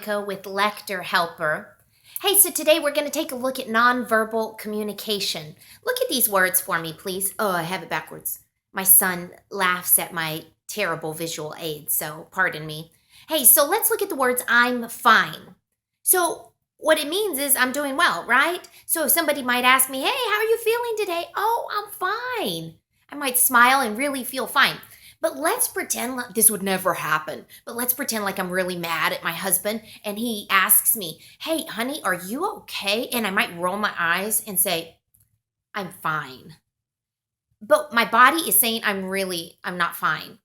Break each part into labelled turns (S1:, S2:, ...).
S1: Monica with LECTOR Helper. Hey, so today we're going to take a look at nonverbal communication. Look at these words for me, please. Oh, I have it backwards. My son laughs at my terrible visual aid, so pardon me. Hey, so let's look at the words I'm fine. So, what it means is I'm doing well, right? So, if somebody might ask me, hey, how are you feeling today? Oh, I'm fine. I might smile and really feel fine. But let's pretend like this would never happen. But let's pretend like I'm really mad at my husband and he asks me, hey, honey, are you okay? And I might roll my eyes and say, I'm fine. But my body is saying I'm not fine.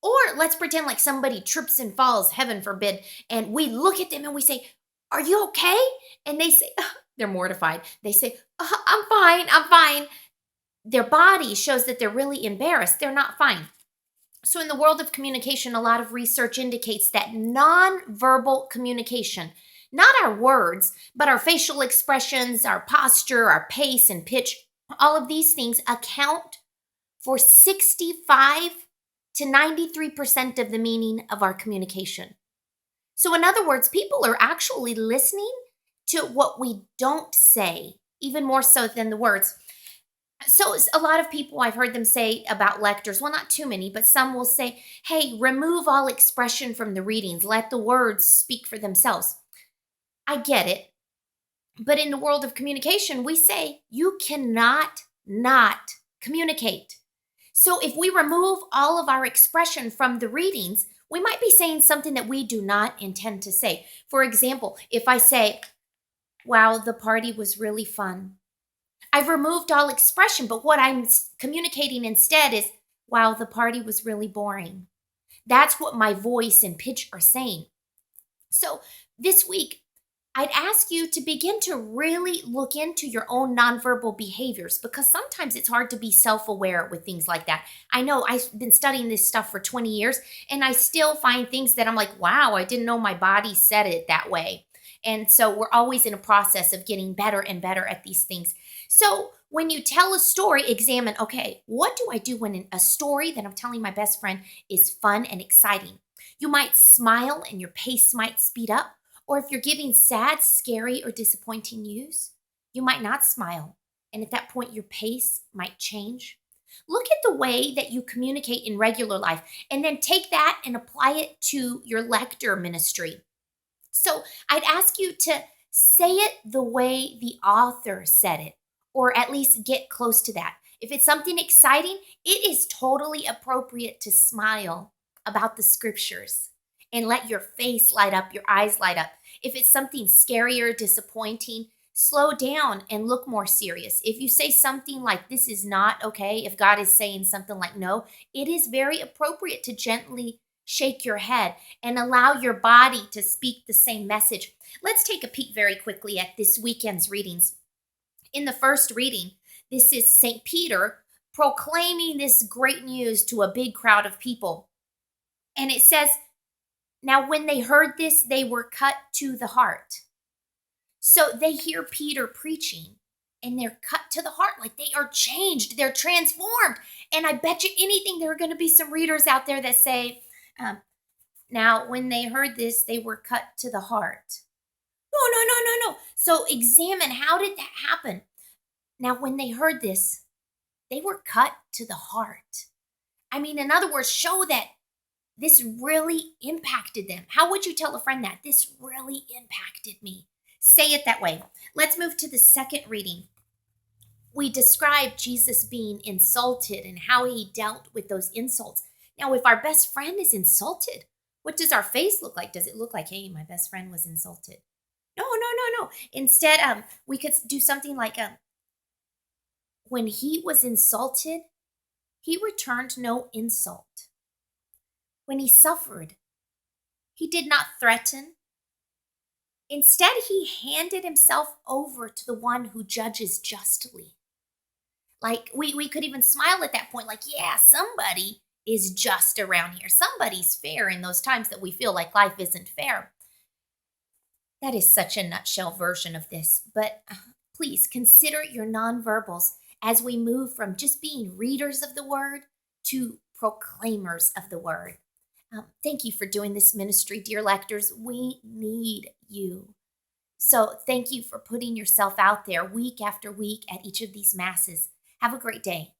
S1: Or let's pretend like somebody trips and falls, heaven forbid, and we look at them and we say, are you okay? And they say, they're mortified. They say, I'm fine. Their body shows that they're really embarrassed. They're not fine. So, in the world of communication, a lot of research indicates that nonverbal communication, not our words, but our facial expressions, our posture, our pace and pitch, all of these things account for 65 to 93% of the meaning of our communication. So, in other words, people are actually listening to what we don't say, even more so than the words. So a lot of people, I've heard them say about lectors, well, not too many, but some will say, hey, remove all expression from the readings. Let the words speak for themselves. I get it. But in the world of communication, we say you cannot not communicate. So if we remove all of our expression from the readings, we might be saying something that we do not intend to say. For example, if I say, wow, the party was really fun. I've removed all expression, but what I'm communicating instead is, wow, the party was really boring. That's what my voice and pitch are saying. So this week, I'd ask you to begin to really look into your own nonverbal behaviors because sometimes it's hard to be self-aware with things like that. I know I've been studying this stuff for 20 years and I still find things that I'm like, wow, I didn't know my body said it that way. And so we're always in a process of getting better and better at these things. So when you tell a story, examine, okay, what do I do when a story that I'm telling my best friend is fun and exciting? You might smile and your pace might speed up. Or if you're giving sad, scary, or disappointing news, you might not smile. And at that point, your pace might change. Look at the way that you communicate in regular life and then take that and apply it to your lector ministry. So I'd ask you to say it the way the author said it, or at least get close to that. If it's something exciting, it is totally appropriate to smile about the scriptures and let your face light up, your eyes light up. If it's something scary or disappointing, slow down and look more serious. If you say something like, this is not okay, if God is saying something like no, it is very appropriate to gently shake your head and allow your body to speak the same message. Let's take a peek very quickly at this weekend's readings. In the first reading, this is St. Peter proclaiming this great news to a big crowd of people. And it says, now when they heard this, they were cut to the heart. So they hear Peter preaching and they're cut to the heart, like they are changed, they're transformed. And I bet you anything there are going to be some readers out there that say, now when they heard this, they were cut to the heart. No. So examine, how did that happen? Now when they heard this, they were cut to the heart. I mean, in other words, show that this really impacted them. How would you tell a friend that? This really impacted me. Say it that way. Let's move to the second reading. We describe Jesus being insulted and how he dealt with those insults. Now, if our best friend is insulted, what does our face look like? Does it look like, hey, my best friend was insulted? No. Instead, we could do something like, when he was insulted, he returned no insult. When he suffered, he did not threaten. Instead, he handed himself over to the one who judges justly. Like, we could even smile at that point, like, yeah, somebody is just around here. Somebody's fair in those times that we feel like life isn't fair. That is such a nutshell version of this, but please consider your nonverbals as we move from just being readers of the word to proclaimers of the word. Thank you for doing this ministry, dear lectors. We need you. So thank you for putting yourself out there week after week at each of these masses. Have a great day.